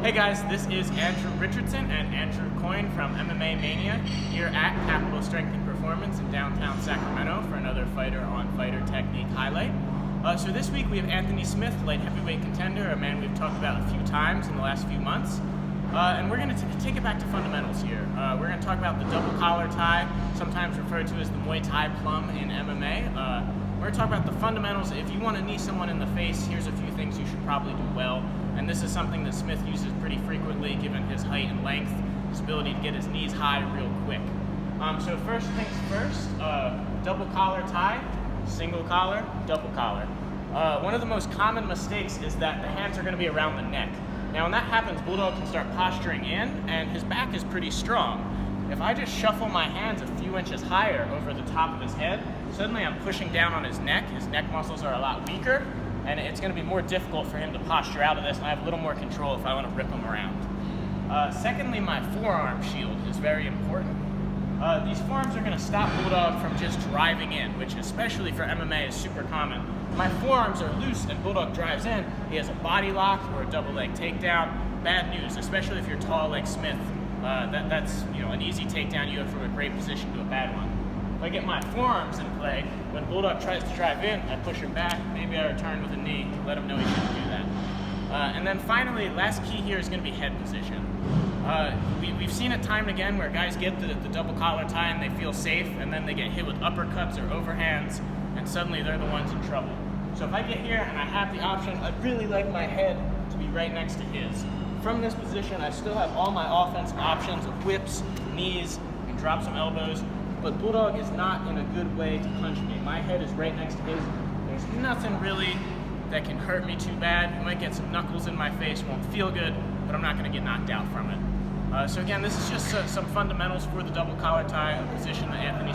Hey guys, this is Andrew Richardson and Andrew Coyne from MMA Mania here at Capital Strength and Performance in downtown Sacramento for another Fighter on Fighter Technique highlight. So this week we have Anthony Smith, light heavyweight contender, a man we've talked about a few times in the last few months. And we're going to take it back to fundamentals here. We're going to talk about the double collar tie, sometimes referred to as the Muay Thai plum in MMA. We're going to talk about the fundamentals. If you want to knee someone in the face, here's a few things you should probably do well. And this is something that Smith uses pretty frequently given his height and length, his ability to get his knees high real quick. So first things first, double collar tie, single collar, double collar. One of the most common mistakes is that the hands are going to be around the neck. Now when that happens, Bulldog can start posturing in and his back is pretty strong. If I just shuffle my hands a few inches higher over the top of his head, suddenly I'm pushing down on his neck muscles are a lot weaker, and it's going to be more difficult for him to posture out of this, and I have a little more control if I want to rip him around. Secondly, my forearm shield is very important. These forearms are going to stop Bulldog from just driving in, which especially for MMA is super common. My forearms are loose and Bulldog drives in, he has a body lock or a double leg takedown. Bad news, especially if you're tall like Smith. That's an easy takedown. You go from a great position to a bad one. If I get my forearms in play, when Bulldog tries to drive in, I push him back, maybe I return with a knee, let him know he shouldn't do that. And then finally, last key here is going to be head position. We've seen it time and again where guys get the double collar tie and they feel safe, and then they get hit with uppercuts or overhands, and suddenly they're the ones in trouble. So if I get here and I have the option, I'd really like my head to be right next to his. From this position, I still have all my offensive options of whips, knees, and drop some elbows, but Bulldog is not in a good way to punch me. My head is right next to his. There's nothing really that can hurt me too bad. I might get some knuckles in my face, won't feel good, but I'm not going to get knocked out from it. So again, this is just some fundamentals for the double collar tie, a position that Anthony